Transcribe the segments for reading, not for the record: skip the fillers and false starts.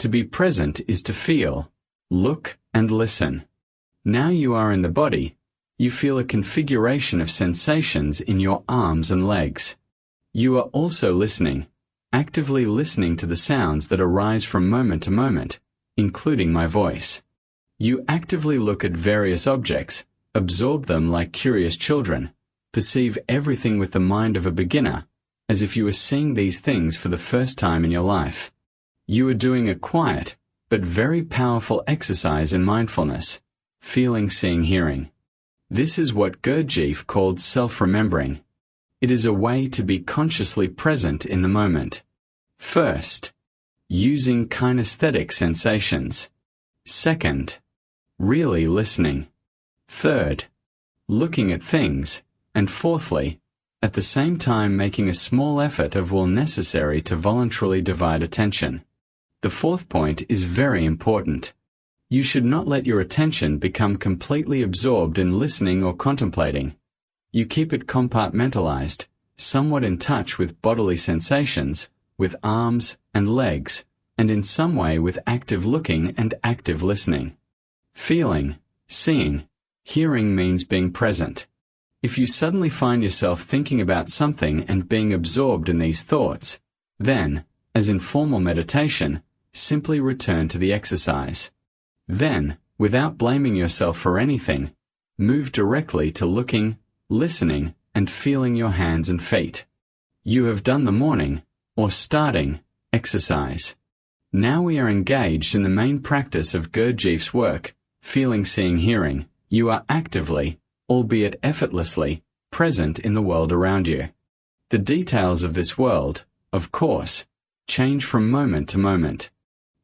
To be present is to feel, look, and listen. Now you are in the body. You feel a configuration of sensations in your arms and legs. You are also listening, actively listening to the sounds that arise from moment to moment, including my voice. You actively look at various objects, absorb them like curious children, perceive everything with the mind of a beginner, as if you were seeing these things for the first time in your life. You are doing a quiet, but very powerful exercise in mindfulness, feeling, seeing, hearing. This is what Gurdjieff called self-remembering. It is a way to be consciously present in the moment. First, using kinesthetic sensations. Second, really listening. Third, looking at things. And fourthly, at the same time making a small effort of will necessary to voluntarily divide attention. The fourth point is very important. You should not let your attention become completely absorbed in listening or contemplating. You keep it compartmentalized, somewhat in touch with bodily sensations, with arms and legs, and in some way with active looking and active listening. Feeling, seeing, hearing means being present. If you suddenly find yourself thinking about something and being absorbed in these thoughts, then, as in formal meditation, simply return to the exercise. Then, without blaming yourself for anything, move directly to looking, listening, and feeling your hands and feet. You have done the morning, or starting, exercise. Now we are engaged in the main practice of Gurdjieff's work, feeling, seeing, hearing. You are actively, albeit effortlessly, present in the world around you. The details of this world, of course, change from moment to moment.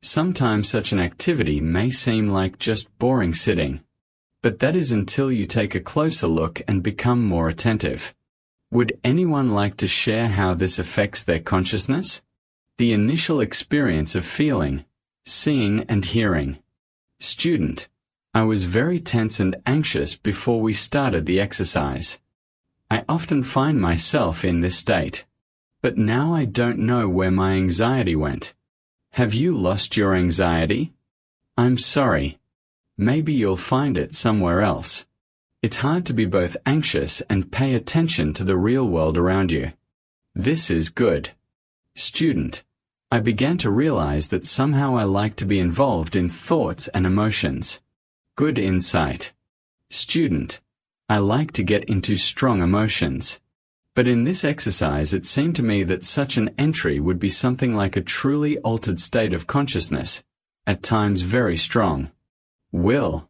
Sometimes such an activity may seem like just boring sitting. But that is until you take a closer look and become more attentive. Would anyone like to share how this affects their consciousness? The initial experience of feeling, seeing and hearing. Student: I was very tense and anxious before we started the exercise. I often find myself in this state. But now I don't know where my anxiety went. Have you lost your anxiety? I'm sorry. Maybe you'll find it somewhere else. It's hard to be both anxious and pay attention to the real world around you. This is good. Student: I began to realize that somehow I like to be involved in thoughts and emotions. Good insight. Student: I like to get into strong emotions. But in this exercise it seemed to me that such an entry would be something like a truly altered state of consciousness, at times very strong. Will.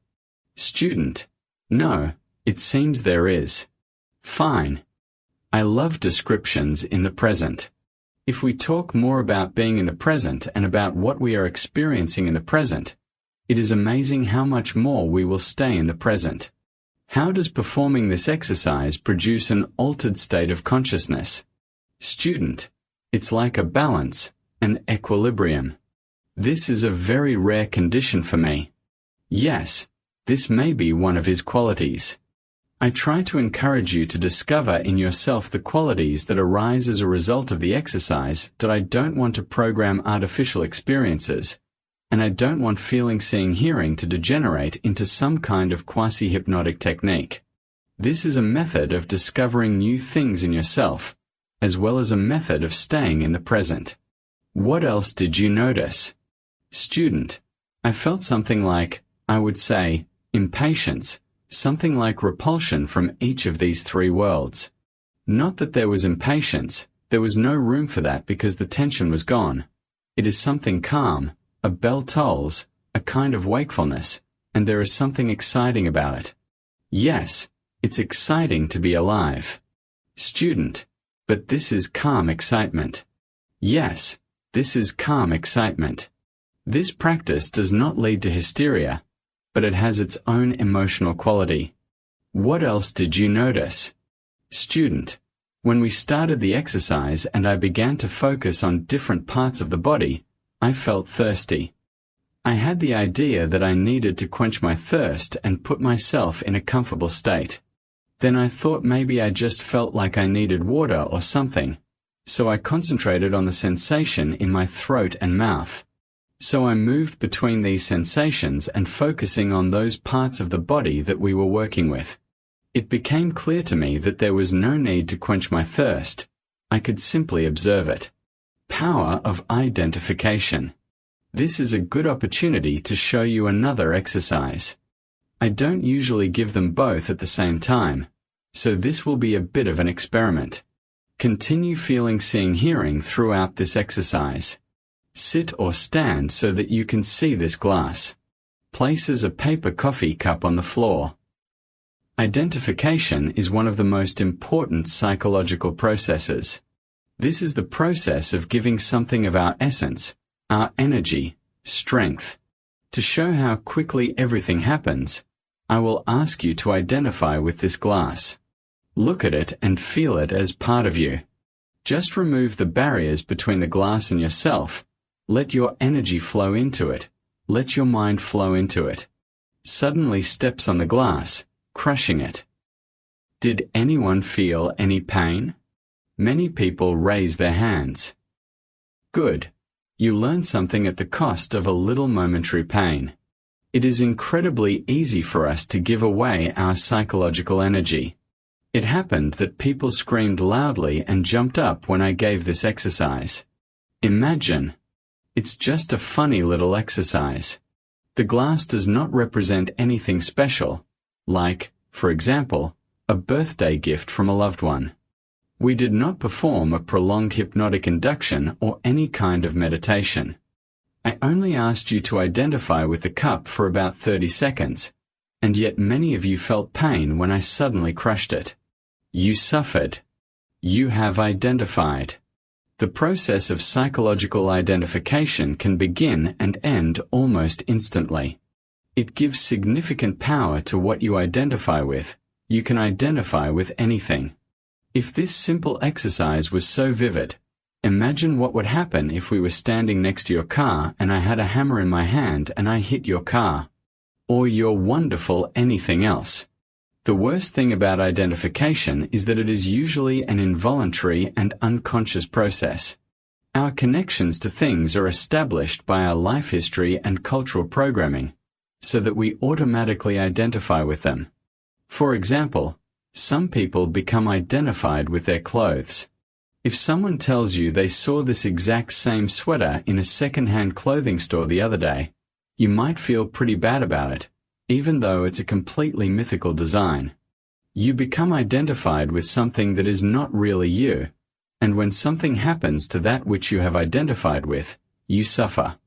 Student: No, it seems there is. Fine. I love descriptions in the present. If we talk more about being in the present and about what we are experiencing in the present, it is amazing how much more we will stay in the present. How does performing this exercise produce an altered state of consciousness? Student: It's like a balance, an equilibrium. This is a very rare condition for me. Yes, this may be one of his qualities. I try to encourage you to discover in yourself the qualities that arise as a result of the exercise that I don't want to program artificial experiences, and I don't want feeling, seeing, hearing to degenerate into some kind of quasi-hypnotic technique. This is a method of discovering new things in yourself, as well as a method of staying in the present. What else did you notice? Student: I felt something like, I would say, impatience, something like repulsion from each of these three worlds. Not that there was impatience, there was no room for that because the tension was gone. It is something calm, a bell tolls, a kind of wakefulness, and there is something exciting about it. Yes, it's exciting to be alive. Student: But this is calm excitement. Yes, this is calm excitement. This practice does not lead to hysteria, but it has its own emotional quality. What else did you notice? Student: When we started the exercise and I began to focus on different parts of the body, I felt thirsty. I had the idea that I needed to quench my thirst and put myself in a comfortable state. Then I thought maybe I just felt like I needed water or something, so I concentrated on the sensation in my throat and mouth. So I moved between these sensations and focusing on those parts of the body that we were working with. It became clear to me that there was no need to quench my thirst. I could simply observe it. Power of identification. This is a good opportunity to show you another exercise. I don't usually give them both at the same time, so this will be a bit of an experiment. Continue feeling, seeing, hearing throughout this exercise. Sit or stand so that you can see this glass. Places a paper coffee cup on the floor. Identification is one of the most important psychological processes. This is the process of giving something of our essence, our energy, strength. To show how quickly everything happens, I will ask you to identify with this glass. Look at it and feel it as part of you. Just remove the barriers between the glass and yourself. Let your energy flow into it. Let your mind flow into it. Suddenly steps on the glass, crushing it. Did anyone feel any pain? Many people raise their hands. Good. You learn something at the cost of a little momentary pain. It is incredibly easy for us to give away our psychological energy. It happened that people screamed loudly and jumped up when I gave this exercise. Imagine. It's just a funny little exercise. The glass does not represent anything special, like, for example, a birthday gift from a loved one. We did not perform a prolonged hypnotic induction or any kind of meditation. I only asked you to identify with the cup for about 30 seconds, and yet many of you felt pain when I suddenly crushed it. You suffered. You have identified. The process of psychological identification can begin and end almost instantly. It gives significant power to what you identify with. You can identify with anything. If this simple exercise was so vivid, imagine what would happen if we were standing next to your car and I had a hammer in my hand and I hit your car. Or your wonderful anything else. The worst thing about identification is that it is usually an involuntary and unconscious process. Our connections to things are established by our life history and cultural programming, so that we automatically identify with them. For example, some people become identified with their clothes. If someone tells you they saw this exact same sweater in a second-hand clothing store the other day, you might feel pretty bad about it, even though it's a completely mythical design. You become identified with something that is not really you, and when something happens to that which you have identified with, you suffer.